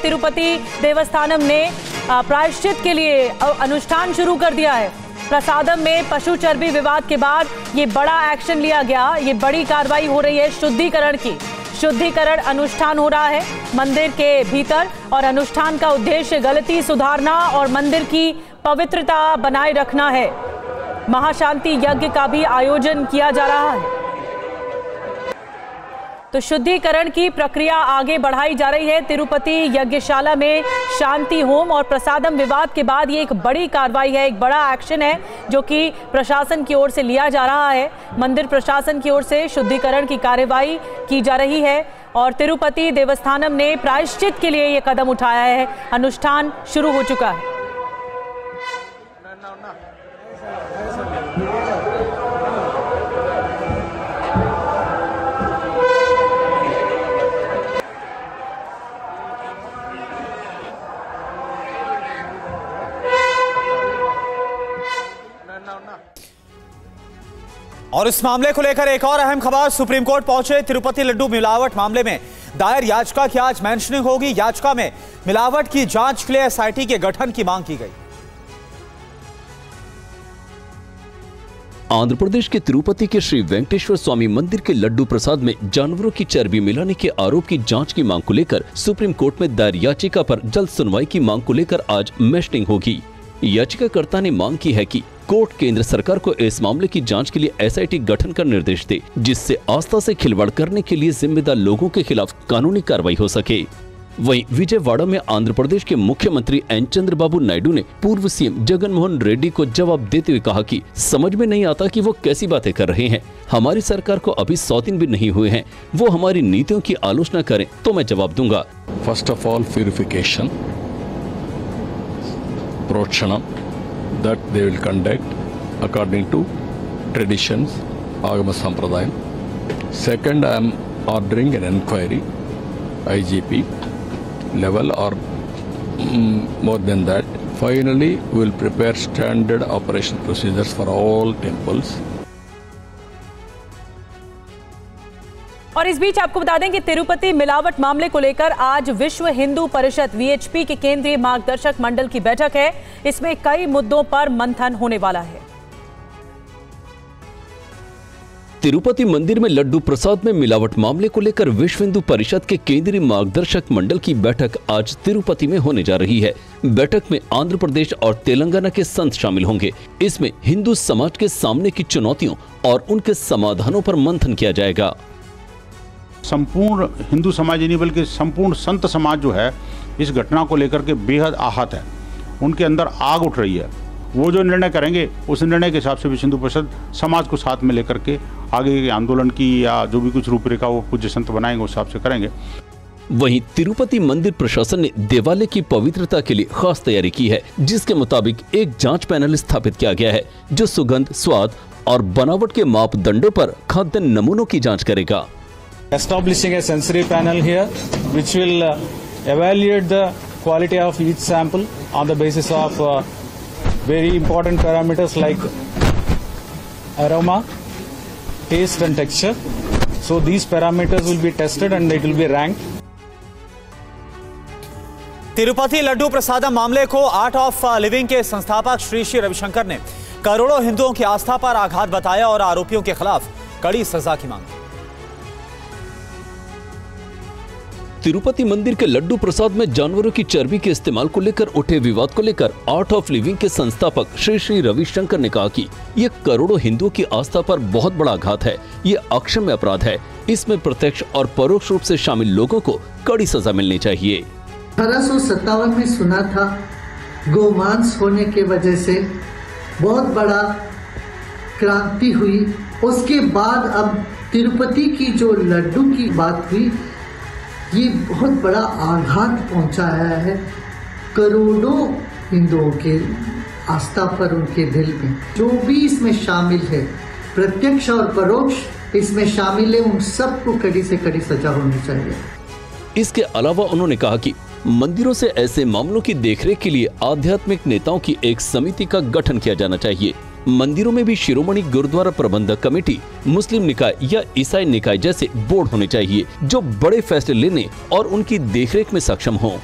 तिरुपति देवस्थानम ने प्रायश्चित के लिए अनुष्ठान शुरू कर दिया है। प्रसादम में पशु चर्बी विवाद के बाद ये बड़ा एक्शन लिया गया। ये बड़ी कार्रवाई हो रही है शुद्धिकरण की। शुद्धिकरण अनुष्ठान हो रहा है मंदिर के भीतर और अनुष्ठान का उद्देश्य गलती सुधारना और मंदिर की पवित्रता बनाए रखना है। महाशांति यज्ञ का भी आयोजन किया जा रहा है। तो शुद्धिकरण की प्रक्रिया आगे बढ़ाई जा रही है। तिरुपति यज्ञशाला में शांति होम और प्रसादम विवाद के बाद ये एक बड़ी कार्रवाई है, एक बड़ा एक्शन है जो कि प्रशासन की ओर से लिया जा रहा है। मंदिर प्रशासन की ओर से शुद्धिकरण की कार्रवाई की जा रही है और तिरुपति देवस्थानम ने प्रायश्चित के लिए ये कदम उठाया है। अनुष्ठान शुरू हो चुका है। और इस मामले को लेकर एक और अहम खबर, सुप्रीम कोर्ट पहुंचे तिरुपति लड्डू मिलावट मामले में दायर याचिका की आज मेंशनिंग होगी। याचिका में मिलावट की जांच के लिए एसआईटी के गठन की मांग की गई। आंध्र प्रदेश के तिरुपति के श्री वेंकटेश्वर स्वामी मंदिर के लड्डू प्रसाद में जानवरों की चर्बी मिलाने के आरोप की जांच की मांग को लेकर सुप्रीम कोर्ट में दायर याचिका पर जल्द सुनवाई की मांग को लेकर आज मेंशनिंग होगी। याचिकाकर्ता ने मांग की है कि कोर्ट केंद्र सरकार को इस मामले की जांच के लिए एसआईटी गठन का निर्देश दे, जिससे आस्था से खिलवाड़ करने के लिए जिम्मेदार लोगों के खिलाफ कानूनी कार्रवाई हो सके। वहीं विजयवाड़ा में आंध्र प्रदेश के मुख्यमंत्री एन चंद्रबाबू नायडू ने पूर्व सीएम जगन मोहन रेड्डी को जवाब देते हुए कहा कि समझ में नहीं आता कि वो कैसी बातें कर रहे हैं। हमारी सरकार को अभी 100 दिन भी नहीं हुए हैं, वो हमारी नीतियों की आलोचना करें तो मैं जवाब दूंगा। फर्स्ट ऑफ ऑल प्यूरिफिकेशन, प्रोक्षणम that they will conduct according to traditions, Agama Sampradayam. Second, I am ordering an inquiry, IGP level or more than that. Finally, we will prepare standard operation procedures for all temples. और इस बीच आपको बता दें कि तिरुपति मिलावट मामले को लेकर आज विश्व हिंदू परिषद वीएचपी के केंद्रीय मार्गदर्शक मंडल की बैठक है। इसमें कई मुद्दों पर मंथन होने वाला है। तिरुपति मंदिर में लड्डू प्रसाद में मिलावट मामले को लेकर विश्व हिंदू परिषद के केंद्रीय मार्गदर्शक मंडल की बैठक आज तिरुपति में होने जा रही है। बैठक में आंध्र प्रदेश और तेलंगाना के संत शामिल होंगे। इसमें हिंदू समाज के सामने की चुनौतियों और उनके समाधानों पर मंथन किया जाएगा। संपूर्ण हिंदू समाज नहीं बल्कि संपूर्ण संत समाज जो है इस घटना को लेकर के बेहद आहत है। उनके अंदर आग उठ रही है। वो जो निर्णय करेंगे उस निर्णय के हिसाब से विश्व हिंदू परिषद समाज को साथ में लेकर के आगे के आंदोलन की या जो भी कुछ रूपरेखा वो पूज्य संत बनाएंगे उस हिसाब से करेंगे। वहीं तिरुपति मंदिर प्रशासन ने देवालय की पवित्रता के लिए खास तैयारी की है, जिसके मुताबिक एक जांच पैनल स्थापित किया गया है जो सुगंध, स्वाद और बनावट के मापदंडों पर खाद्य नमूनों की जाँच करेगा। Establishing a sensory panel here which will evaluate the quality of each sample on the basis of very important parameters like aroma, taste and texture. So these parameters will be tested and it will be ranked. Tirupati Laddu प्रसादम मामले को art of living के संस्थापक श्री श्री रविशंकर ने करोड़ों हिंदुओं की आस्था पर आघात बताया और आरोपियों के खिलाफ कड़ी सजा की मांग। तिरुपति मंदिर के लड्डू प्रसाद में जानवरों की चर्बी के इस्तेमाल को लेकर उठे विवाद को लेकर आर्ट ऑफ लिविंग के संस्थापक श्री श्री रविशंकर ने कहा कि ये करोड़ों हिंदुओं की आस्था पर बहुत बड़ा आघात है। ये अक्षम्य अपराध है। इसमें प्रत्यक्ष और परोक्ष रूप से शामिल लोगों को कड़ी सजा मिलनी चाहिए। 1857 में सुना था गोमांस होने के वजह से बहुत बड़ा क्रांति हुई। उसके बाद अब तिरुपति की जो लड्डू की बात हुई, ये बहुत बड़ा आघात पहुंचाया है करोड़ों हिंदुओं के आस्था पर, उनके दिल में। जो भी इसमें शामिल है, प्रत्यक्ष और परोक्ष इसमें शामिल है, उन सबको कड़ी से कड़ी सजा होनी चाहिए। इसके अलावा उन्होंने कहा कि मंदिरों से ऐसे मामलों की देखरेख के लिए आध्यात्मिक नेताओं की एक समिति का गठन किया जाना चाहिए। मंदिरों में भी शिरोमणि गुरुद्वारा प्रबंधक कमेटी, मुस्लिम निकाय या ईसाई निकाय जैसे बोर्ड होने चाहिए जो बड़े फैसले लेने और उनकी देखरेख में सक्षम हों।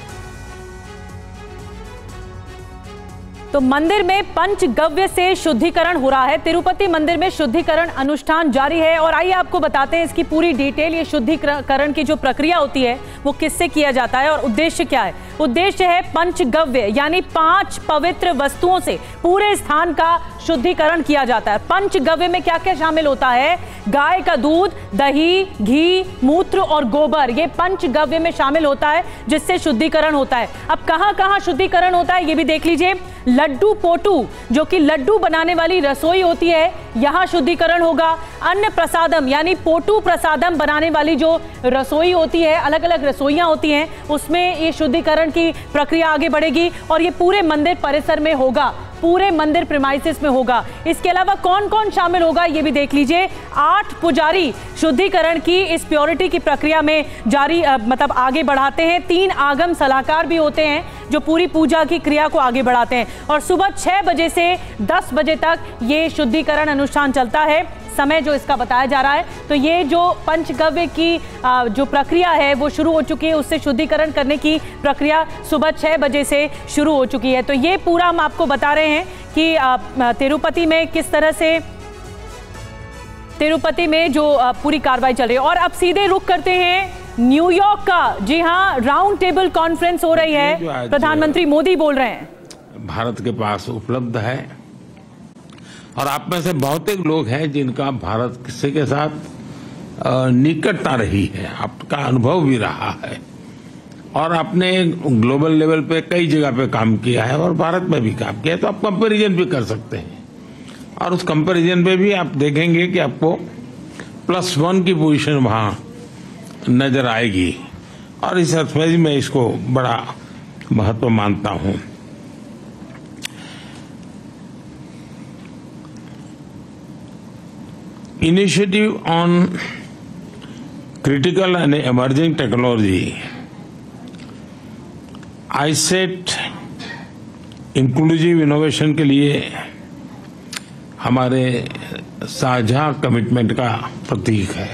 तो मंदिर में पंचगव्य से शुद्धिकरण हो रहा है। तिरुपति मंदिर में शुद्धिकरण अनुष्ठान जारी है और आइए आपको बताते हैं इसकी पूरी डिटेल। ये शुद्धिकरण की जो प्रक्रिया होती है वो किससे किया जाता है और उद्देश्य क्या है। उद्देश्य है पंचगव्य यानी 5 पवित्र वस्तुओं से पूरे स्थान का शुद्धिकरण किया जाता है। पंचगव्य में क्या क्या शामिल होता है? गाय का दूध, दही, घी, मूत्र और गोबर, ये पंचगव्य में शामिल होता है जिससे शुद्धिकरण होता है। अब कहां कहां शुद्धिकरण होता है ये भी देख लीजिए। लड्डू पोटू जो कि लड्डू बनाने वाली रसोई होती है, यहां शुद्धिकरण होगा। अन्न प्रसादम यानी पोटू प्रसादम बनाने वाली जो रसोई होती है, अलग अलग रसोइयां होती हैं, उसमें ये शुद्धिकरण की प्रक्रिया आगे बढ़ेगी और ये पूरे मंदिर परिसर में होगा, पूरे मंदिर प्रीमाइसेस में होगा। इसके अलावा कौन कौन शामिल होगा ये भी देख लीजिए। 8 पुजारी शुद्धिकरण की इस प्योरिटी की प्रक्रिया में मतलब आगे बढ़ाते हैं। 3 आगम सलाहकार भी होते हैं जो पूरी पूजा की क्रिया को आगे बढ़ाते हैं और सुबह 6 बजे से 10 बजे तक ये शुद्धिकरण अनुष्ठान चलता है, समय जो इसका बताया जा रहा है। तो ये जो पंचगव्य की जो प्रक्रिया है वो शुरू हो चुकी है, उससे शुद्धिकरण करने की प्रक्रिया सुबह 6 बजे से शुरू हो चुकी है। तो ये पूरा हम आपको बता रहे हैं कि तिरुपति में किस तरह से तिरुपति में जो पूरी कार्रवाई चल रही है। और अब सीधे रुख करते हैं न्यूयॉर्क का। जी हाँ, राउंड टेबल कॉन्फ्रेंस हो रही है, प्रधानमंत्री मोदी बोल रहे हैं। भारत के पास उपलब्ध है और आप में से बहुत एक लोग हैं जिनका भारत के साथ निकटता रही है, आपका अनुभव भी रहा है और आपने ग्लोबल लेवल पे कई जगह पे काम किया है और भारत में भी काम किया है, तो आप कंपैरिजन भी कर सकते हैं और उस कंपैरिजन में भी आप देखेंगे कि आपको +1 की पोजीशन वहां नजर आएगी और इस अर्थ में मैं इसको बड़ा महत्व मानता हूं। Initiative on critical and emerging technology, ISET inclusive innovation के लिए हमारे साझा कमिटमेंट का प्रतीक है।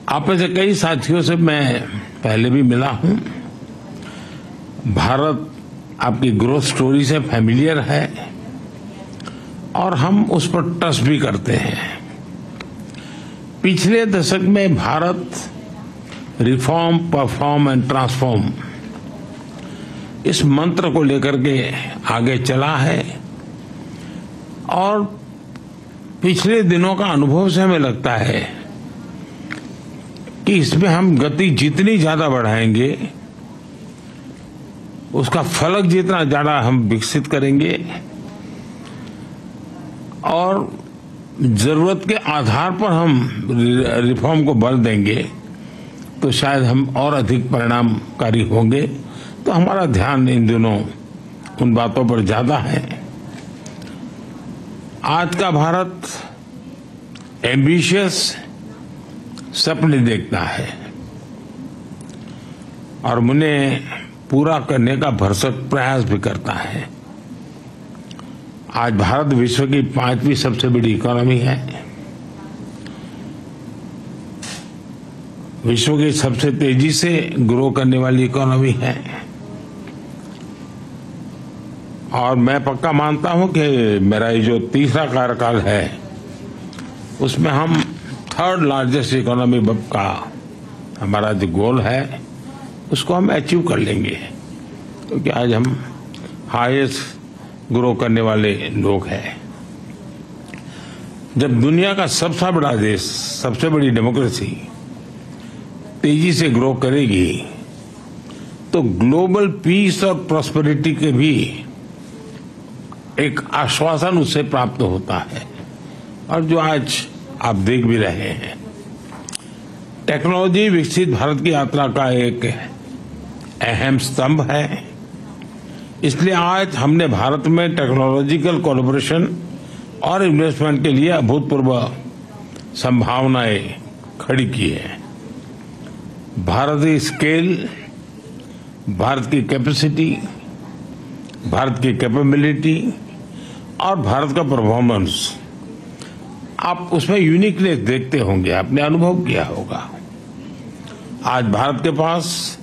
आप में से कई साथियों से मैं पहले भी मिला हूं। भारत आपकी ग्रोथ स्टोरी से फैमिलियर है और हम उस पर ट्रस्ट भी करते हैं। पिछले दशक में Bharat reform, perform and transform इस मंत्र को लेकर के आगे चला है और पिछले दिनों का अनुभव से हमें लगता है कि इसमें हम गति जितनी ज्यादा बढ़ाएंगे उसका फलक जितना ज्यादा हम विकसित करेंगे और जरूरत के आधार पर हम रिफॉर्म को बल देंगे तो शायद हम और अधिक परिणामकारी होंगे। तो हमारा ध्यान इन दिनों उन बातों पर ज्यादा है। आज का भारत एम्बिशियस सपने देखता है और उन्हें पूरा करने का भरसक प्रयास भी करता है। आज भारत विश्व की 5वीं सबसे बड़ी इकोनॉमी है, विश्व की सबसे तेजी से ग्रो करने वाली इकोनॉमी है और मैं पक्का मानता हूं कि मेरा ये जो तीसरा कार्यकाल है उसमें हम 3rd लार्जेस्ट इकोनॉमी का हमारा जो गोल है उसको हम अचीव कर लेंगे, क्योंकि आज हम हाईएस्ट ग्रो करने वाले लोग हैं। जब दुनिया का सबसे बड़ा देश, सबसे बड़ी डेमोक्रेसी तेजी से ग्रो करेगी तो ग्लोबल पीस और प्रॉस्पेरिटी के भी एक आश्वासन उससे प्राप्त होता है और जो आज आप देख भी रहे हैं। टेक्नोलॉजी विकसित भारत की यात्रा का एक अहम स्तंभ है, इसलिए आज हमने भारत में टेक्नोलॉजिकल कोलैबोरेशन और इन्वेस्टमेंट के लिए अभूतपूर्व संभावनाएं खड़ी की है। भारत की स्केल, भारत की कैपेसिटी, भारत की कैपेबिलिटी और भारत का परफॉर्मेंस, आप उसमें यूनिकनेस देखते होंगे, आपने अनुभव किया होगा। आज भारत के पास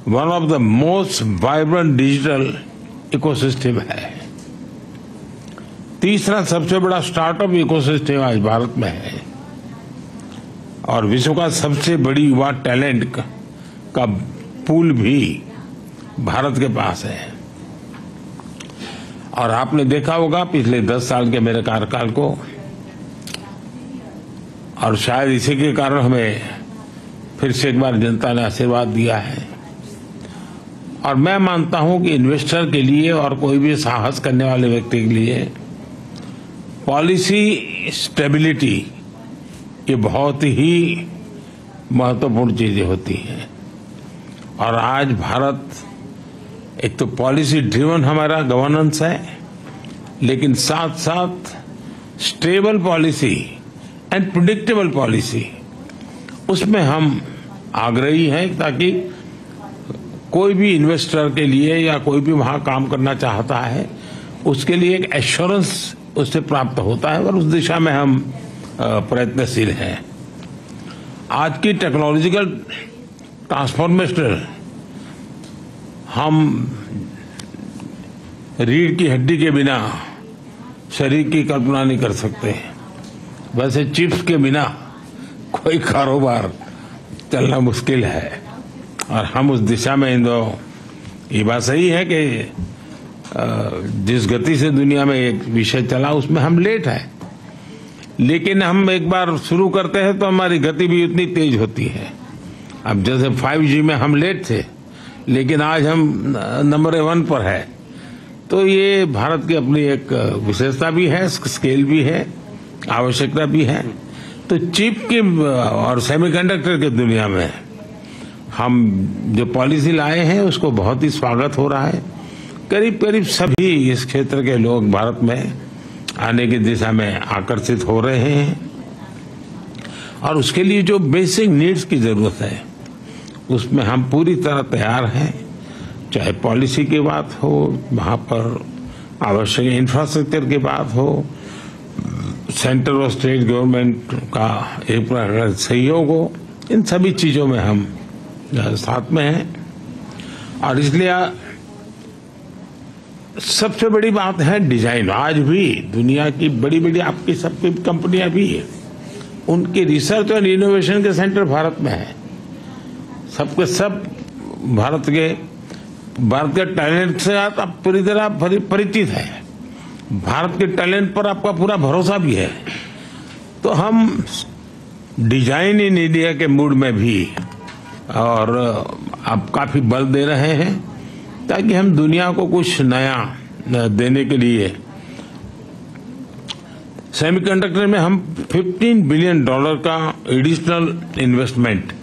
one of the most vibrant digital ecosystem है। तीसरा सबसे बड़ा स्टार्टअप इकोसिस्टम आज भारत में है और विश्व का सबसे बड़ी युवा टैलेंट का पूल भी भारत के पास है। और आपने देखा होगा पिछले 10 साल के मेरे कार्यकाल को, और शायद इसी के कारण हमें फिर से एक बार जनता ने आशीर्वाद दिया है। और मैं मानता हूं कि इन्वेस्टर के लिए और कोई भी साहस करने वाले व्यक्ति के लिए पॉलिसी स्टेबिलिटी ये बहुत ही महत्वपूर्ण चीजें होती हैं। और आज भारत एक तो पॉलिसी ड्रिवन हमारा गवर्नेंस है, लेकिन साथ साथ stable policy and predictable policy, उसमें हम आग्रही हैं ताकि कोई भी इन्वेस्टर के लिए या कोई भी वहां काम करना चाहता है उसके लिए एक एश्योरेंस उससे प्राप्त होता है और उस दिशा में हम प्रयत्नशील हैं। आज की टेक्नोलॉजिकल ट्रांसफॉर्मेशन हम रीढ़ की हड्डी के बिना शरीर की कल्पना नहीं कर सकते। वैसे चिप्स के बिना कोई कारोबार चलना मुश्किल है और हम उस दिशा में ये बात सही है कि जिस गति से दुनिया में एक विषय चला उसमें हम लेट हैं, लेकिन हम एक बार शुरू करते हैं तो हमारी गति भी उतनी तेज होती है। अब जैसे 5G में हम लेट थे, लेकिन आज हम नंबर 1 पर है। तो ये भारत की अपनी एक विशेषता भी है, स्केल भी है, आवश्यकता भी है। तो चिप की और सेमीकंडक्टर की दुनिया में हम जो पॉलिसी लाए हैं उसको बहुत ही स्वागत हो रहा है। करीब करीब सभी इस क्षेत्र के लोग भारत में आने की दिशा में आकर्षित हो रहे हैं और उसके लिए जो बेसिक नीड्स की जरूरत है उसमें हम पूरी तरह तैयार हैं। चाहे पॉलिसी की बात हो, वहां पर आवश्यक इंफ्रास्ट्रक्चर की बात हो, सेंट्रल और स्टेट गवर्नमेंट का एक सहयोग हो, इन सभी चीजों में हम साथ में हैं। और इसलिए सबसे बड़ी बात है डिजाइन। आज भी दुनिया की बड़ी बड़ी आपकी सबकी कंपनियां भी है, उनकी रिसर्च और इनोवेशन के सेंटर भारत में है। सबके सब भारत के टैलेंट से आप पूरी तरह परिचित है। भारत के टैलेंट पर आपका पूरा भरोसा भी है। तो हम डिजाइन इन इंडिया के मूड में भी और अब काफी बल दे रहे हैं ताकि हम दुनिया को कुछ नया देने के लिए सेमीकंडक्टर में हम $15 बिलियन का एडिशनल इन्वेस्टमेंट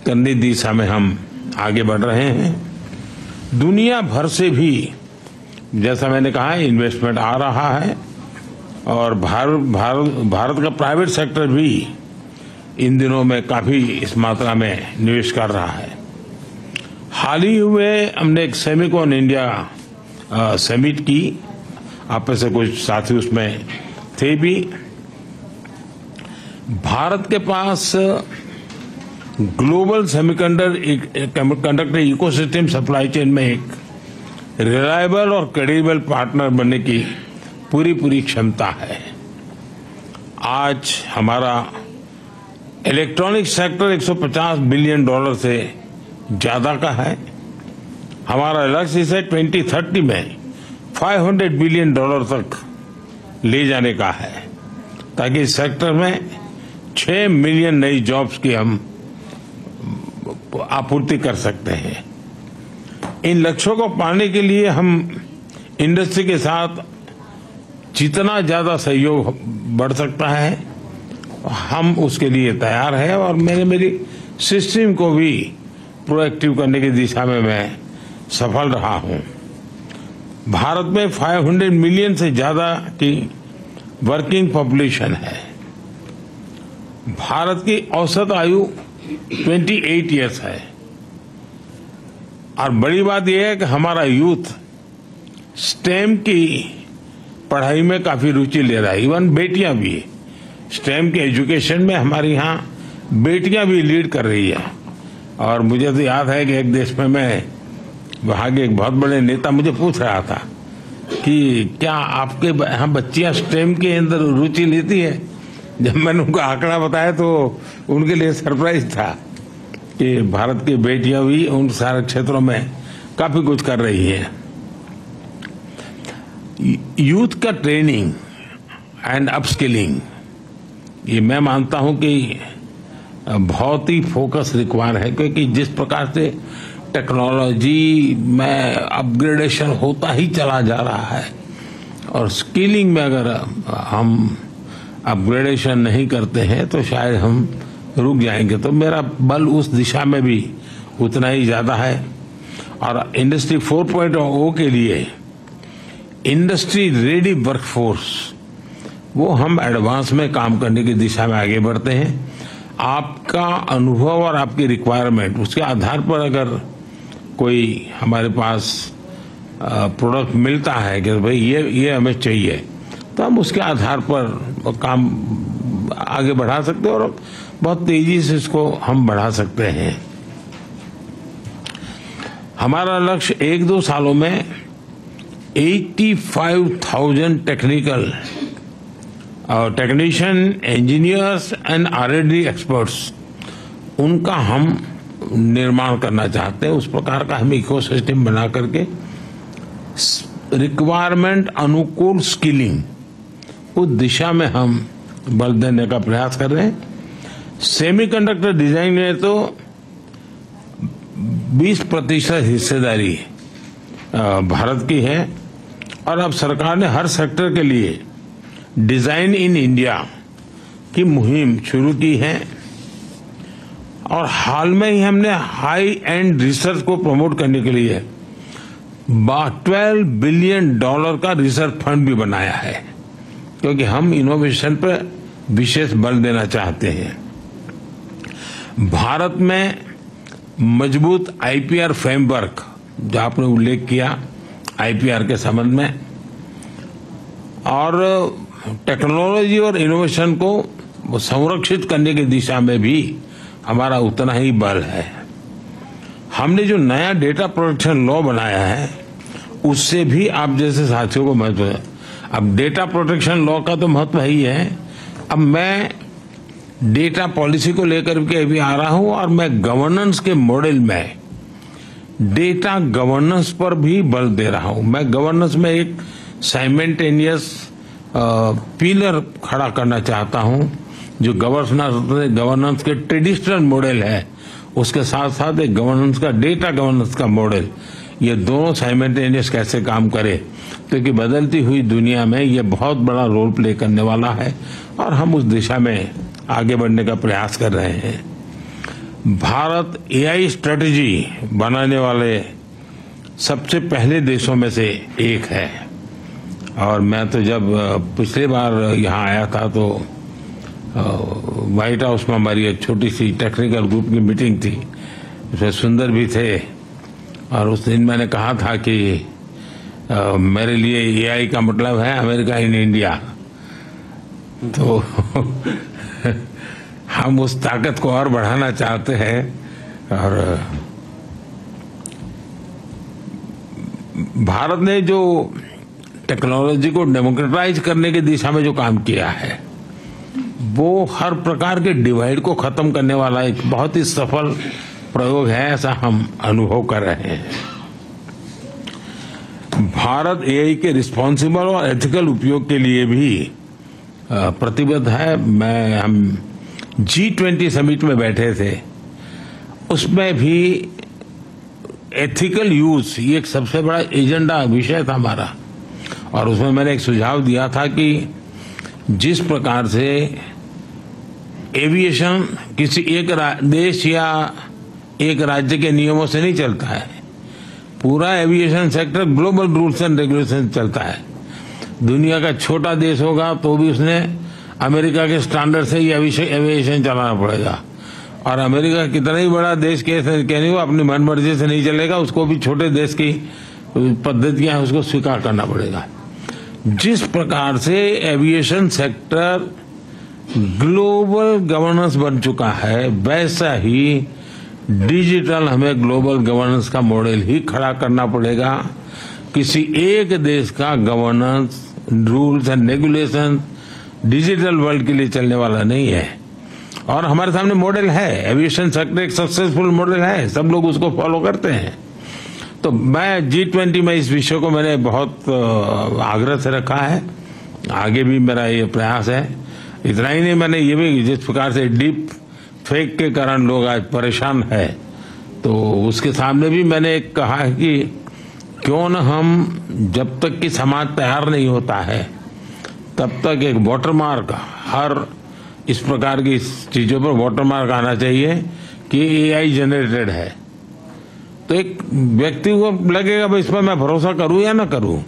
करने की दिशा में हम आगे बढ़ रहे हैं। दुनिया भर से भी जैसा मैंने कहा इन्वेस्टमेंट आ रहा है और भारत का प्राइवेट सेक्टर भी इन दिनों में काफी इस मात्रा में निवेश कर रहा है। हाल ही हुए हमने एक सेमिकॉन इंडिया समिट की, आप में से कुछ साथी उसमें थे भी। भारत के पास global semiconductor ecosystem supply chain में एक रिलायबल और क्रेडिबल पार्टनर बनने की पूरी क्षमता है। आज हमारा इलेक्ट्रॉनिक सेक्टर $150 बिलियन से ज्यादा का है। हमारा लक्ष्य इसे 2030 में $500 बिलियन तक ले जाने का है ताकि इस सेक्टर में 6 मिलियन नई जॉब्स की हम आपूर्ति कर सकते हैं। इन लक्ष्यों को पाने के लिए हम इंडस्ट्री के साथ जितना ज्यादा सहयोग बढ़ सकता है हम उसके लिए तैयार हैं और मेरी सिस्टम को भी प्रोएक्टिव करने की दिशा में मैं सफल रहा हूं। भारत में 500 मिलियन से ज्यादा की वर्किंग पॉपुलेशन है। भारत की औसत आयु 28 इयर्स है और बड़ी बात यह है कि हमारा यूथ स्टेम की पढ़ाई में काफी रुचि ले रहा है। इवन बेटियां भी स्टेम के एजुकेशन में हमारे यहाँ बेटियां भी लीड कर रही है। और मुझे तो याद है कि एक देश में मैं वहाँ के एक बहुत बड़े नेता मुझे पूछ रहा था कि क्या आपके यहाँ बच्चियाँ स्टेम के अंदर रुचि लेती है। जब मैंने उनको आंकड़ा बताया तो उनके लिए सरप्राइज था कि भारत की बेटियां भी उन सारे क्षेत्रों में काफी कुछ कर रही हैं। यूथ का ट्रेनिंग एंड अपस्किलिंग, ये मैं मानता हूं कि बहुत ही फोकस रिक्वायर है, क्योंकि जिस प्रकार से टेक्नोलॉजी में अपग्रेडेशन होता ही चला जा रहा है और स्किलिंग में अगर हम अपग्रेडेशन नहीं करते हैं तो शायद हम रुक जाएंगे। तो मेरा बल उस दिशा में भी उतना ही ज्यादा है। और इंडस्ट्री 4.0 के लिए इंडस्ट्री रेडी वर्कफोर्स, वो हम एडवांस में काम करने की दिशा में आगे बढ़ते हैं। आपका अनुभव और आपकी रिक्वायरमेंट, उसके आधार पर अगर कोई हमारे पास प्रोडक्ट मिलता है कि भाई ये हमें चाहिए, तो हम उसके आधार पर काम आगे बढ़ा सकते हैं और बहुत तेजी से इसको हम बढ़ा सकते हैं। हमारा लक्ष्य 1-2 सालों में 85,000 technician, engineers and R&D experts, उनका हम निर्माण करना चाहते हैं। उस प्रकार का हम इकोसिस्टम बना करके रिक्वायरमेंट अनुकूल स्किलिंग, उस दिशा में हम बल देने का प्रयास कर रहे हैं। सेमीकंडक्टर डिजाइन में तो 20% हिस्सेदारी भारत की है और अब सरकार ने हर सेक्टर के लिए डिजाइन इन इंडिया की मुहिम शुरू की है और हाल में ही हमने हाई एंड रिसर्च को प्रमोट करने के लिए $12 बिलियन का रिसर्च फंड भी बनाया है, क्योंकि हम इनोवेशन पर विशेष बल देना चाहते हैं। भारत में मजबूत IPR फ्रेमवर्क, जो आपने उल्लेख किया IPR के संबंध में, और टेक्नोलॉजी और इनोवेशन को संरक्षित करने की दिशा में भी हमारा उतना ही बल है। हमने जो नया डेटा प्रोटेक्शन लॉ बनाया है, उससे भी आप जैसे साथियों को महत्व है। अब डेटा प्रोटेक्शन लॉ का तो महत्व ही है। अब मैं डेटा पॉलिसी को लेकर के भी आ रहा हूं और मैं गवर्नेंस के मॉडल में डेटा गवर्नेंस पर भी बल दे रहा हूं। मैं गवर्नेंस में एक साइमल्टेनियस पिलर खड़ा करना चाहता हूं, जो गवर्नेंस के ट्रेडिशनल मॉडल है, उसके साथ साथ एक गवर्नेंस का, डेटा गवर्नेंस का मॉडल, ये दोनों साइमल्टेनियस कैसे काम करे, क्योंकि बदलती हुई दुनिया में ये बहुत बड़ा रोल प्ले करने वाला है और हम उस दिशा में आगे बढ़ने का प्रयास कर रहे हैं। भारत AI स्ट्रेटेजी बनाने वाले सबसे पहले देशों में से एक है और मैं तो जब पिछली बार यहाँ आया था तो व्हाइट हाउस में हमारी एक छोटी सी टेक्निकल ग्रुप की मीटिंग थी, उसमें सुंदर भी थे और उस दिन मैंने कहा था कि मेरे लिए AI का मतलब है अमेरिका इन इंडिया। तो हम उस ताकत को और बढ़ाना चाहते हैं और भारत ने जो टेक्नोलॉजी को डेमोक्रेटाइज करने की दिशा में जो काम किया है, वो हर प्रकार के डिवाइड को खत्म करने वाला एक बहुत ही सफल प्रयोग है, ऐसा हम अनुभव कर रहे हैं। भारत AI के रिस्पॉन्सिबल और एथिकल उपयोग के लिए भी प्रतिबद्ध है। हम G20 समिट में बैठे थे, उसमें भी एथिकल यूज ये एक सबसे बड़ा एजेंडा विषय था हमारा और उसमें मैंने एक सुझाव दिया था कि जिस प्रकार से एविएशन किसी एक देश या एक राज्य के नियमों से नहीं चलता है, पूरा aviation sector global rules and regulation चलता है। दुनिया का छोटा देश होगा तो भी उसने अमेरिका के स्टैंडर्ड से ही एविएशन चलाना पड़ेगा और अमेरिका कितना ही बड़ा देश कहने को अपनी मन मर्जी से नहीं चलेगा, उसको भी छोटे देश की पद्धतियां हैं उसको स्वीकार करना पड़ेगा। जिस प्रकार से एविएशन सेक्टर ग्लोबल गवर्नेंस बन चुका है, वैसा ही डिजिटल हमें ग्लोबल गवर्नेंस का मॉडल ही खड़ा करना पड़ेगा। किसी एक देश का governance, rules and regulation digital world के लिए चलने वाला नहीं है। और हमारे सामने मॉडल है, एविएशन सेक्टर एक सक्सेसफुल मॉडल है, सब लोग उसको फॉलो करते हैं। तो मैं G20 में इस विषय को मैंने बहुत आग्रह से रखा है, आगे भी मेरा ये प्रयास है। इतना ही नहीं, मैंने ये भी, जिस प्रकार से डीप फेक के कारण लोग आज परेशान है, तो उसके सामने भी मैंने एक कहा है कि क्यों न हम, जब तक कि समाज तैयार नहीं होता है तब तक एक वाटरमार्क, हर इस प्रकार की चीज़ों पर वाटरमार्क आना चाहिए कि AI जनरेटेड है। तो एक व्यक्ति को लगेगा भाई इस पर मैं भरोसा करूं या ना करूं।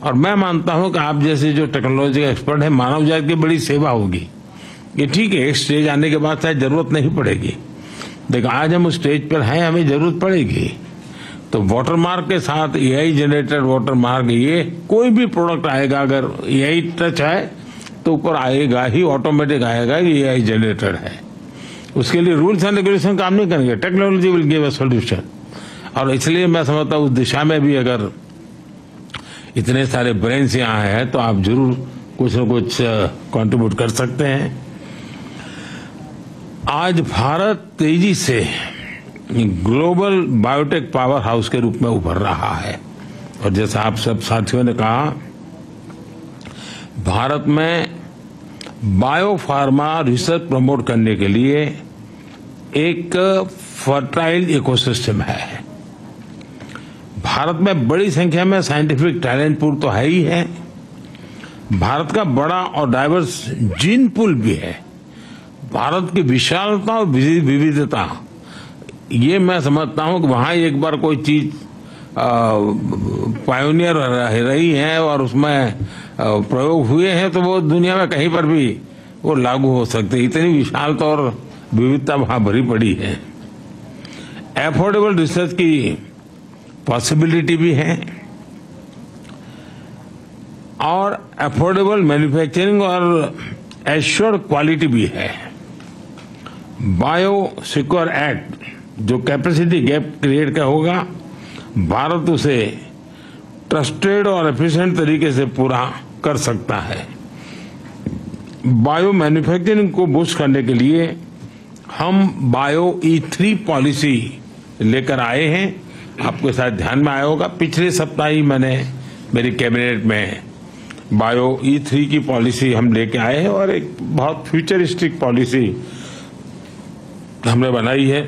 और मैं मानता हूं कि आप जैसे जो टेक्नोलॉजी का एक्सपर्ट है, मानव जाति की बड़ी सेवा होगी। ये ठीक है, एक स्टेज आने के बाद शायद जरूरत नहीं पड़ेगी, लेकिन आज हम उस स्टेज पर हैं, हमें जरूरत पड़ेगी। तो वाटरमार्क के साथ AI जनरेटेड वाटरमार्क, ये कोई भी प्रोडक्ट आएगा अगर AI टच है तो ऊपर आएगा ही, ऑटोमेटिक आएगा कि AI जनरेटेड है। उसके लिए रूल्स एंड रेगुलेशन काम नहीं करेंगे, technology will give a solution. और इसलिए मैं समझता हूँ उस दिशा में भी अगर इतने सारे ब्रेन्स यहाँ हैं तो आप जरूर कुछ न कुछ कंट्रीब्यूट कर सकते हैं। आज भारत तेजी से ग्लोबल बायोटेक पावर हाउस के रूप में उभर रहा है। और जैसा आप सब साथियों ने कहा, भारत में बायोफार्मा रिसर्च प्रमोट करने के लिए एक फर्टाइल इकोसिस्टम है। भारत में बड़ी संख्या में साइंटिफिक टैलेंट पूल तो है ही है, भारत का बड़ा और डाइवर्स जीन पूल भी है। भारत की विशालता और विविधता, ये मैं समझता हूं कि वहां एक बार कोई चीज पायोनियर रही है और उसमें प्रयोग हुए हैं तो वो दुनिया में कहीं पर भी वो लागू हो सकते। इतनी विशालता और विविधता वहां भरी पड़ी है। एफोर्डेबल रिसर्च की पॉसिबिलिटी भी है और अफोर्डेबल मैन्युफैक्चरिंग और एश्योर्ड क्वालिटी भी है। बायो सिक्योर एक्ट जो कैपेसिटी गैप क्रिएट का होगा, भारत उसे ट्रस्टेड और एफिशिएंट तरीके से पूरा कर सकता है। बायो मैन्युफैक्चरिंग को बूस्ट करने के लिए हम बायो E3 पॉलिसी लेकर आए हैं। आपके साथ ध्यान में आया होगा, पिछले सप्ताह ही मैंने मेरी कैबिनेट में बायो E3 की पॉलिसी हम लेके आए हैं और एक बहुत फ्यूचरिस्टिक पॉलिसी हमने बनाई है।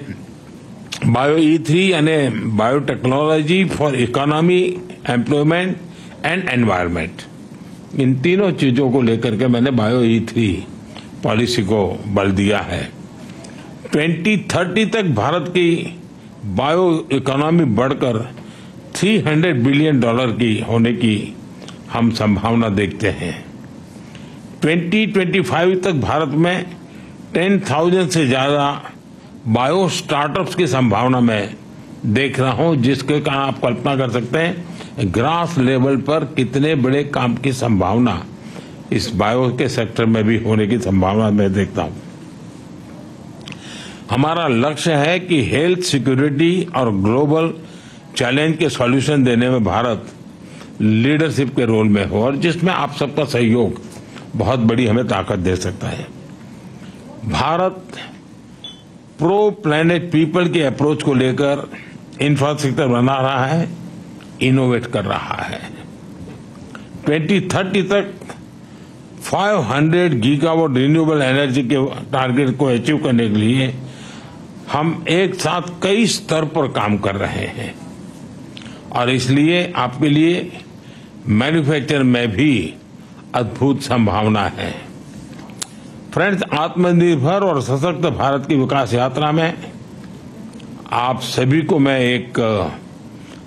बायो E3 यानी biotechnology for economy, employment and environment, इन तीनों चीजों को लेकर के मैंने बायो E3 पॉलिसी को बल दिया है। 2030 तक भारत की बायो इकोनॉमी बढ़कर $300 बिलियन की होने की हम संभावना देखते हैं। 2025 तक भारत में 10,000 से ज्यादा बायो स्टार्टअप्स की संभावना मैं देख रहा हूं, जिसके कारण आप कल्पना कर सकते हैं ग्रास लेवल पर कितने बड़े काम की संभावना इस बायो के सेक्टर में भी होने की संभावना मैं देखता हूं। हमारा लक्ष्य है कि हेल्थ सिक्योरिटी और ग्लोबल चैलेंज के सॉल्यूशन देने में भारत लीडरशिप के रोल में हो और जिसमें आप सबका सहयोग बहुत बड़ी हमें ताकत दे सकता है। भारत प्रो प्लैनेट पीपल के अप्रोच को लेकर इंफ्रास्ट्रक्चर बना रहा है, इनोवेट कर रहा है। 2030 तक 500 गीगावाट रिन्यूएबल एनर्जी के टारगेट को अचीव करने के लिए हम एक साथ कई स्तर पर काम कर रहे हैं और इसलिए आपके लिए मैन्युफैक्चर में भी अद्भुत संभावना है। फ्रेंड्स, आत्मनिर्भर और सशक्त भारत की विकास यात्रा में आप सभी को मैं एक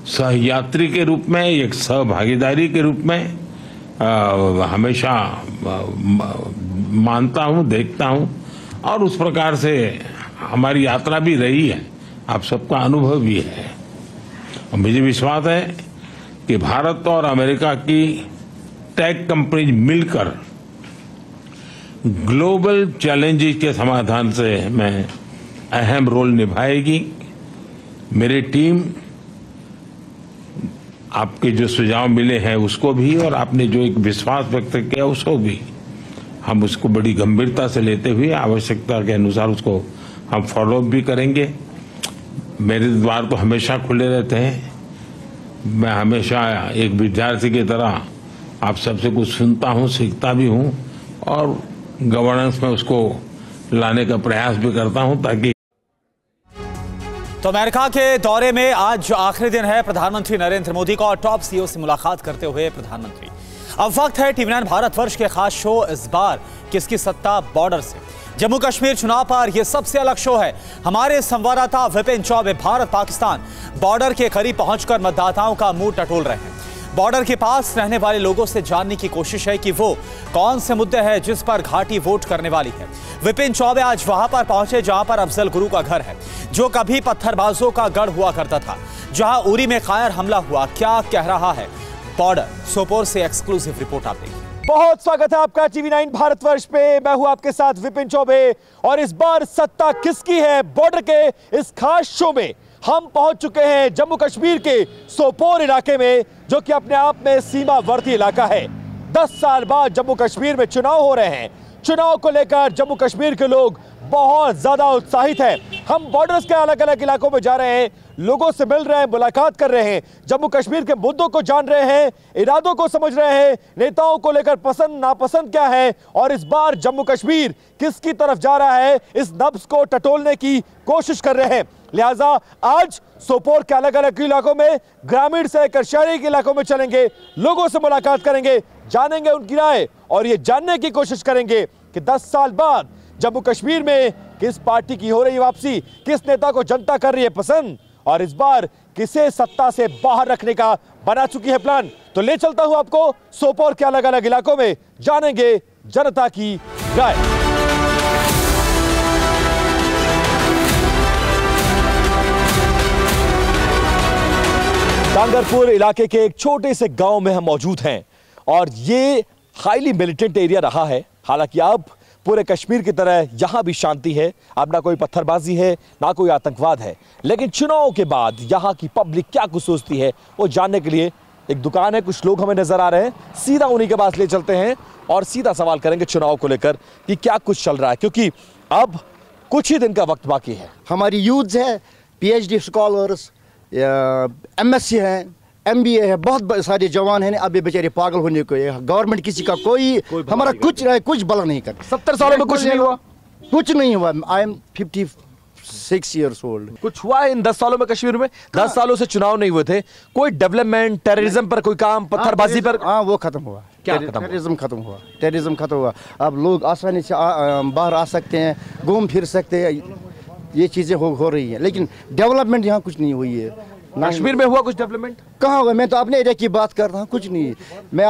सहयात्री के रूप में, एक सहभागीदारी के रूप में हमेशा मानता हूं, देखता हूं और उस प्रकार से हमारी यात्रा भी रही है, आप सबका अनुभव भी है। और मुझे विश्वास है कि भारत और अमेरिका की टेक कंपनीज मिलकर ग्लोबल चैलेंजेस के समाधान से में अहम रोल निभाएगी। मेरी टीम आपके जो सुझाव मिले हैं उसको भी, और आपने जो एक विश्वास व्यक्त किया उसको भी, हम उसको बड़ी गंभीरता से लेते हुए आवश्यकता के अनुसार उसको हम फॉलो अप भी करेंगे। मेरे द्वार तो हमेशा खुले रहते हैं। मैं हमेशा एक विद्यार्थी की तरह आप सबसे कुछ सुनता हूं, सीखता भी हूं, और गवर्नेंस में उसको लाने का प्रयास भी करता हूं ताकि। तो अमेरिका के दौरे में आज आखिरी दिन है प्रधानमंत्री नरेंद्र मोदी का, और टॉप सीईओ से मुलाकात करते हुए प्रधानमंत्री। अब वक्त है टीवी 9 भारतवर्ष के खास शो इस बार किसकी सत्ता बॉर्डर से। जम्मू कश्मीर चुनाव पर यह सबसे अलग शो है। हमारे संवाददाता विपिन चौबे भारत पाकिस्तान बॉर्डर के करीब पहुंचकर मतदाताओं का मुंह टटोल रहे हैं। बॉर्डर के पास रहने वाले लोगों से जानने की कोशिश है कि वो कौन से मुद्दे हैं जिस पर घाटी वोट करने वाली है। विपिन चौबे आज वहां पर पहुंचे जहां पर अफजल गुरु का घर है, जो कभी पत्थरबाजों का गढ़ हुआ करता था, जहां उरी में कायर हमला हुआ। क्या कह रहा है बॉर्डर? सोपोर से एक्सक्लूसिव रिपोर्ट आप देखिए। बहुत स्वागत है आपका टीवी 9 भारतवर्ष पे। मैं हूं आपके साथ विपिन चौबे, और इस बार सत्ता किसकी है बॉर्डर के इस खास शो में हम पहुंच चुके हैं जम्मू कश्मीर के सोपोर इलाके में, जो कि अपने आप में सीमावर्ती इलाका है। 10 साल बाद जम्मू कश्मीर में चुनाव हो रहे हैं। चुनाव को लेकर जम्मू कश्मीर के लोग बहुत ज्यादा उत्साहित हैं। हम बॉर्डर्स के अलग अलग इलाकों में जा रहे हैं, लोगों से मिल रहे हैं, मुलाकात कर रहे हैं, जम्मू कश्मीर के मुद्दों को जान रहे हैं, इरादों को समझ रहे हैं, नेताओं को लेकर पसंद नापसंद क्या है, और इस बार जम्मू कश्मीर किसकी तरफ जा रहा है इस नब्ज को टटोलने की कोशिश कर रहे हैं। लिहाजा आज सोपोर के अलग अलग इलाकों में, ग्रामीण से लेकर शहरी के इलाकों में चलेंगे, लोगों से मुलाकात करेंगे, जानेंगे उनकी राय, और ये जानने की कोशिश करेंगे कि 10 साल बाद जम्मू कश्मीर में किस पार्टी की हो रही वापसी, किस नेता को जनता कर रही है पसंद, और इस बार किसे सत्ता से बाहर रखने का बना चुकी है प्लान। तो ले चलता हूं आपको सोपोर के अलग अलग इलाकों में, जानेंगे जनता की राय। डांगरपुर इलाके के एक छोटे से गांव में हम मौजूद हैं, और ये हाईली मिलिटेंट एरिया रहा है। हालांकि अब पूरे कश्मीर की तरह यहां भी शांति है, अब ना कोई पत्थरबाजी है, ना कोई आतंकवाद है। लेकिन चुनाव के बाद यहां की पब्लिक क्या कुछ सोचती है वो जानने के लिए एक दुकान है, कुछ लोग हमें नजर आ रहे हैं, सीधा उन्हीं के पास ले चलते हैं और सीधा सवाल करेंगे चुनाव को लेकर कि क्या कुछ चल रहा है, क्योंकि अब कुछ ही दिन का वक्त बाकी है। हमारी यूथ है, PhD स्कॉलर्स, MSc हैं, MBA है, बहुत सारे जवान हैं, अब ये बेचारे पागल होने को। गवर्नमेंट किसी का कोई हमारा कुछ भला नहीं कर। 70 सालों में कुछ नहीं हुआ, कुछ नहीं हुआ। I am 56 years old। कुछ हुआ है इन 10 सालों में कश्मीर में? 10 सालों से चुनाव नहीं हुए थे, कोई डेवलपमेंट, टेररिज्म पर कोई काम, पत्थरबाजी पर? हाँ, वो खत्म हुआ। क्या टेररिज्म खत्म हुआ। अब लोग आसानी से बाहर आ सकते हैं, घूम फिर सकते हैं, ये चीजें हो रही हैं, लेकिन डेवलपमेंट यहाँ कुछ नहीं हुई है। कश्मीर में हुआ कुछ डेवलपमेंट? कहाँ हुआ? मैं तो अपने एरिया की बात कर रहा हूँ, कुछ नहीं। मैं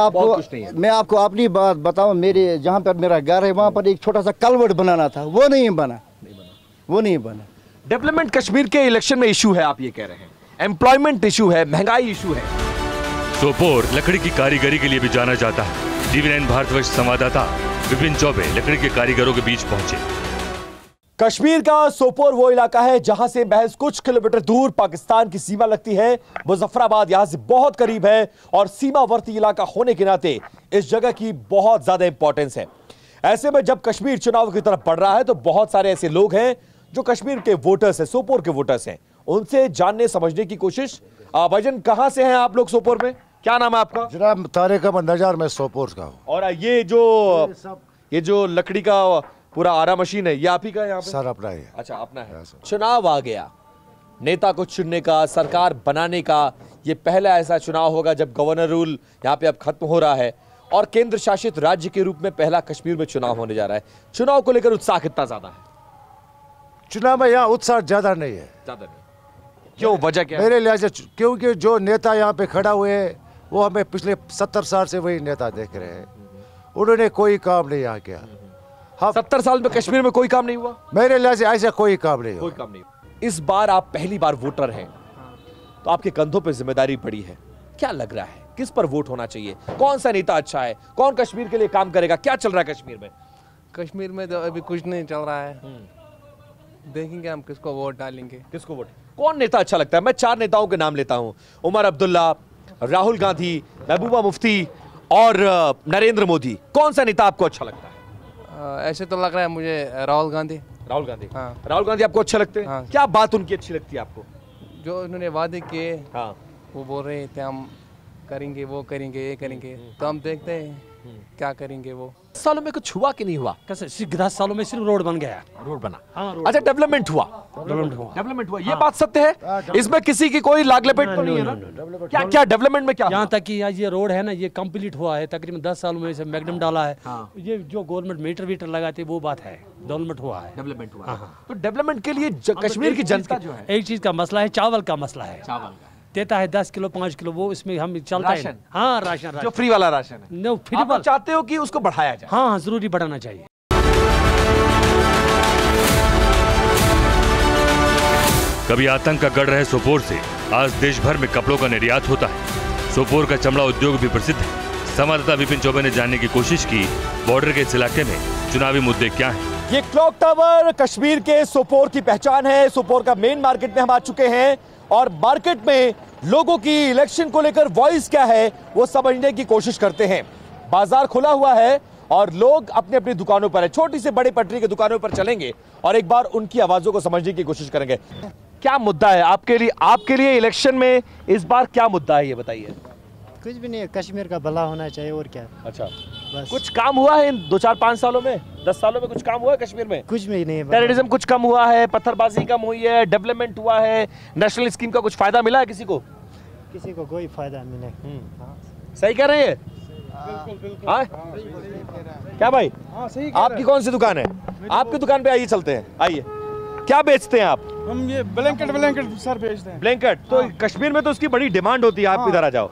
आपको अपनी बात बताऊँ, मेरे जहाँ पर मेरा घर है वहाँ पर एक छोटा सा कलवर्ट बनाना था, वो नहीं बना। डेवलपमेंट कश्मीर के इलेक्शन में इशू है, आप ये कह रहे हैं। एम्प्लॉयमेंट इशू है, महंगाई इशू है। सोपोर लकड़ी की कारीगरी के लिए भी जाना जाता है। टीवी 9 भारतवर्ष संवाददाता विपिन चौबे लकड़ी के कारीगरों के बीच पहुंचे। कश्मीर का सोपोर वो इलाका है जहां से महज कुछ किलोमीटर दूर पाकिस्तान की सीमा लगती है। मुजफ्फराबाद यहां से बहुत करीब है, और सीमावर्ती इलाका होने के नाते इस जगह की बहुत ज्यादा इंपॉर्टेंस है। ऐसे में जब कश्मीर चुनाव की तरफ बढ़ रहा है तो बहुत सारे ऐसे लोग हैं जो कश्मीर के वोटर्स हैं, सोपोर के वोटर्स हैं, उनसे जानने समझने की कोशिश। भाईजान, कहां से हैं आप लोग सोपोर में? क्या नाम है आपका? जनाब तारिक अहमद नजार, मैं सोपोर का हूँ। और ये जो लकड़ी का पूरा आरा मशीन है, ये आप ही का है यहाँ पे? सर अपना है। अच्छा, अपना है। चुनाव आ गया, नेता को चुनने का, सरकार बनाने का, ये पहला ऐसा चुनाव होगा जब गवर्नर रूल यहाँ पे अब खत्म हो रहा है, और केंद्र शासित राज्य के रूप में पहला कश्मीर में चुनाव होने जा रहा है। चुनाव को लेकर उत्साह कितना ज्यादा है? चुनाव में यहाँ उत्साह ज्यादा नहीं है। ज्यादा नहीं? क्यों, वजह क्या है? मेरे लिहाज से क्योंकि जो नेता यहाँ पे खड़ा हुए हैं वो हमें पिछले 70 साल से वही नेता देख रहे हैं, उन्होंने कोई काम नहीं यहाँ किया। 70 साल में कश्मीर में कोई काम नहीं हुआ? मेरे लिहाज से ऐसा कोई काम नहीं हुआ। इस बार आप पहली बार वोटर हैं, तो आपके कंधों पे जिम्मेदारी पड़ी है। क्या लग रहा है, किस पर वोट होना चाहिए? कौन सा नेता अच्छा है? कौन कश्मीर के लिए काम करेगा? क्या चल रहा है कश्मीर में? कश्मीर में तो अभी कुछ नहीं चल रहा है। देखेंगे हम किसको वोट डालेंगे। किसको वोट? कौन नेता अच्छा लगता है? मैं 4 नेताओं के नाम लेता हूं, उमर अब्दुल्ला, राहुल गांधी, महबूबा मुफ्ती और नरेंद्र मोदी। कौन सा नेता आपको अच्छा लगता है? ऐसे तो लग रहा है मुझे राहुल गांधी। राहुल गांधी, हाँ। राहुल गांधी आपको अच्छे लगते हैं? हाँ। क्या बात उनकी अच्छी लगती है आपको? जो उन्होंने वादे किए, हाँ, वो बोल रहे थे हम करेंगे, वो करेंगे, ये करेंगे, तो हम देखते हैं क्या करेंगे वो। सालों में कुछ हुआ कि नहीं हुआ? कैसे? सिर्फ 10 सालों में सिर्फ रोड बन गया। रोड बना? हाँ, रोड। अच्छा, डेवलपमेंट हुआ? डेवलपमेंट हुआ, ये बात सत्य है? इसमें किसी की कोई लाग लपेट तो नहीं है ना? क्या क्या डेवलपमेंट में क्या? यहाँ तक कि ये रोड है ना, ये कंप्लीट हुआ है तकरीबन 10 सालों में। इसे मैग्नम डाला है। ये जो गवर्नमेंट मीटर वीटर लगाते वो बात है, डेवलपमेंट हुआ है। डेवलपमेंट हुआ। तो डेवलपमेंट के लिए कश्मीर की जनता जो है, एक चीज का मसला है, चावल का मसला है। चावल देता है 10 किलो 5 किलो, वो इसमें हम चलता है। हाँ, राशन जो फ्री वाला राशन है। नो, फ्री आप चाहते हो कि उसको बढ़ाया जाए? हाँ, जरूरी बढ़ाना चाहिए। कभी आतंक का गढ़ रहे सोपोर से आज देश भर में कपड़ों का निर्यात होता है। सोपोर का चमड़ा उद्योग भी प्रसिद्ध है। संवाददाता विपिन चौबे ने जानने की कोशिश की बॉर्डर के इस इलाके में चुनावी मुद्दे क्या हैं। ये क्लॉक टावर कश्मीर के सोपोर की पहचान है। सोपोर का मेन मार्केट में हम आ चुके हैं और मार्केट में लोगों की इलेक्शन को लेकर वॉइस क्या है वो समझने की कोशिश करते हैं। बाजार खुला हुआ है और लोग अपनी अपनी दुकानों पर है। छोटी से बड़ी पटरी की दुकानों पर चलेंगे और एक बार उनकी आवाजों को समझने की कोशिश करेंगे। क्या मुद्दा है आपके लिए? आपके लिए इलेक्शन में इस बार क्या मुद्दा है, ये बताइए। कुछ भी नहीं, कश्मीर का भला होना चाहिए और क्या। अच्छा, बस कुछ काम हुआ है इन 2-4-5 सालों में? 10 सालों में कुछ काम हुआ है कश्मीर में? कुछ भी नहीं। टेररिज्म कुछ कम हुआ है, पत्थरबाजी कम हुई है, डेवलपमेंट हुआ है, नेशनल स्कीम का कुछ फायदा मिला है किसी को? किसी को कोई फायदा मिले। सही कह रहे हैं? हाँ? क्या भाई? हाँ, सही। आपकी कौन सी दुकान है? आपकी दुकान पे आइए, चलते हैं, आइए। क्या बेचते हैं आप? हम ये ब्लैंकेट सर बेचते हैं। ब्लैंकेट तो कश्मीर में तो उसकी बड़ी डिमांड होती है। आप इधर आ जाओ।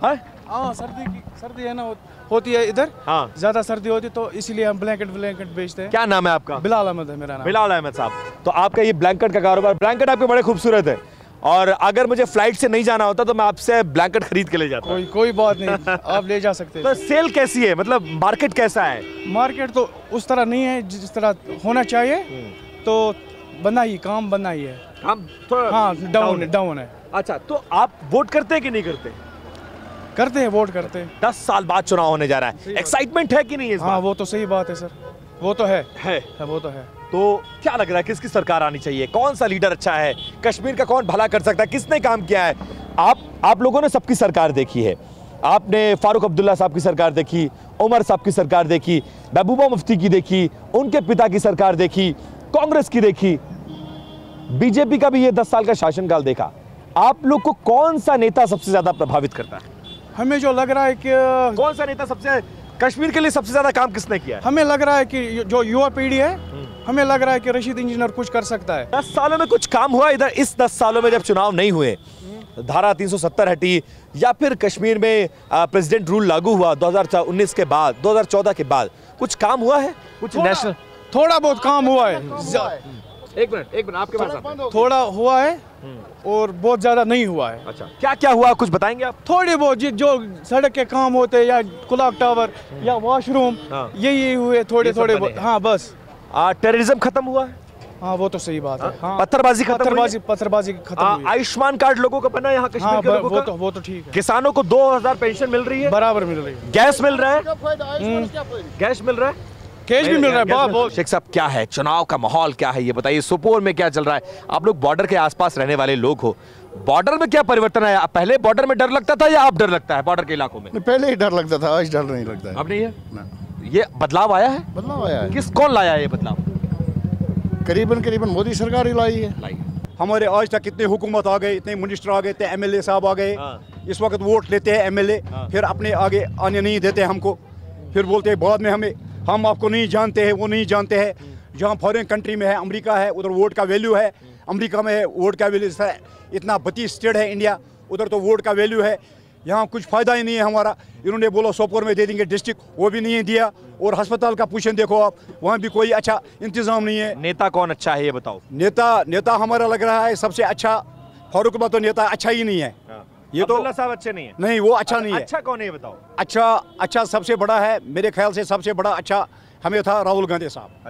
हाँ, सर्दी है ना, होती है इधर। हाँ, ज्यादा सर्दी होती तो इसीलिए हम ब्लैंकेट बेचते हैं। क्या नाम है आपका? बिलाल अहमद है मेरा नाम। बिलाल अहमद साहब, तो आपका ये ब्लैंकेट का कारोबार, ब्लैंकेट आपके बड़े खूबसूरत है और अगर मुझे फ्लाइट से नहीं जाना होता तो मैं आपसे ब्लैंकेट खरीद के ले जाता। कोई बात नहीं, आप ले जा सकते हैं। तो सेल कैसी है, मतलब मार्केट कैसा है? मार्केट तो उस तरह नहीं है जिस तरह होना चाहिए, तो बना ही काम बना ही है। हम थोड़ा हाँ, डाउन है। अच्छा, तो आप वोट करते हैं कि नहीं करते? करते हैं, वोट करते हैं। 10 साल बाद चुनाव होने जा रहा है, एक्साइटमेंट है कि नहीं? हाँ, वो तो सही बात है सर, वो तो है वो तो है। तो क्या लग रहा है किसकी सरकार आनी चाहिए? कौन सा लीडर अच्छा है? कश्मीर का कौन भला कर सकता है? किसने काम किया है? आप लोगों ने सबकी सरकार देखी है। आपने फारूक अब्दुल्ला साहब की सरकार देखी, उमर साहब की सरकार देखी, महबूबा मुफ्ती की देखी, उनके पिता की सरकार देखी, कांग्रेस की देखी, बीजेपी का भी ये 10 साल का शासनकाल देखा। आप लोग को कौन सा नेता सबसे ज्यादा प्रभावित करता है? हमें जो लग रहा है कि कौन सा नेता सबसे कश्मीर के लिए सबसे ज्यादा काम किसने किया है? हमें लग रहा है कि जो युवा पीढ़ी है, हमें लग रहा है कि रशीद इंजीनियर कुछ कर सकता है। 10 सालों में कुछ काम हुआ इधर? इस 10 सालों में जब चुनाव नहीं हुए, धारा 370 हटी या फिर कश्मीर में प्रेसिडेंट रूल लागू हुआ 2019 के बाद, 2014 के बाद, कुछ काम हुआ है? कुछ नेशनल थोड़ा बहुत काम हुआ है। एक मिनट आपके पास थोड़ा हुआ है और बहुत ज्यादा नहीं हुआ है। अच्छा, क्या क्या हुआ कुछ बताएंगे आप? थोड़े बहुत जो सड़क के काम होते हैं या क्लॉक टावर या वॉशरूम, यही हुए थोड़े बहुत। हाँ, बस। टेररिज्म खत्म हुआ है? हाँ, वो तो सही बात है। हाँ, पत्थरबाजी खत्म हुई। आयुष्मान कार्ड लोगों का बना यहाँ कश्मीर के लोगों का? वो तो ठीक है। किसानों को 2000 पेंशन मिल रही है? बराबर मिल रही है। गैस मिल रहा है? गैस मिल रहा है? कैश भी मिल रहा है। शेख साहब, क्या है चुनाव का माहौल, क्या है ये बताइए? सोपोर में क्या चल रहा है? आप लोग बॉर्डर के आसपास रहने वाले लोग हो, बॉर्डर में क्या परिवर्तन है? पहले बॉर्डर में डर लगता था या अब डर लगता है बॉर्डर के इलाकों में? पहले ही डर लगता था, आज डर नहीं लगता है। अब नहीं है? ये बदलाव आया है? बदलाव आया है। कौन लाया है ये बदलाव? करीबन मोदी सरकार ही लाई है। हमारे आज तक कितने हुकूमत आ गए, इतने मिनिस्टर आ गए, इतने एमएलए साहब आ गए। इस वक्त वोट लेते हैं एमएलए, फिर अपने आगे आने नहीं देते हमको, फिर बोलते हैं बाद में हमें, हम आपको नहीं जानते हैं, वो नहीं जानते हैं। जहाँ फॉरेन कंट्री में है, अमेरिका है, उधर वोट का वैल्यू है। अमेरिका में वोट का वैल्यू इतना 32 स्टेट है इंडिया, उधर तो वोट का वैल्यू है। यहाँ कुछ फ़ायदा ही नहीं है हमारा। इन्होंने बोला सोपोर में दे देंगे डिस्ट्रिक्ट, वो भी नहीं दिया। और अस्पताल का पोजीशन देखो आप, वहाँ भी कोई अच्छा इंतजाम नहीं है। नेता कौन अच्छा है ये बताओ? नेता हमारा लग रहा है सबसे अच्छा फारूक अब्दुल्ला, तो नेता अच्छा ही नहीं है। ये तो साहब अच्छे नहीं है। नहीं, वो अच्छा नहीं है। अच्छा कौन है ये बताओ? अच्छा सबसे बड़ा है मेरे ख्याल से, सबसे बड़ा अच्छा हमें था राहुल गांधी साहब।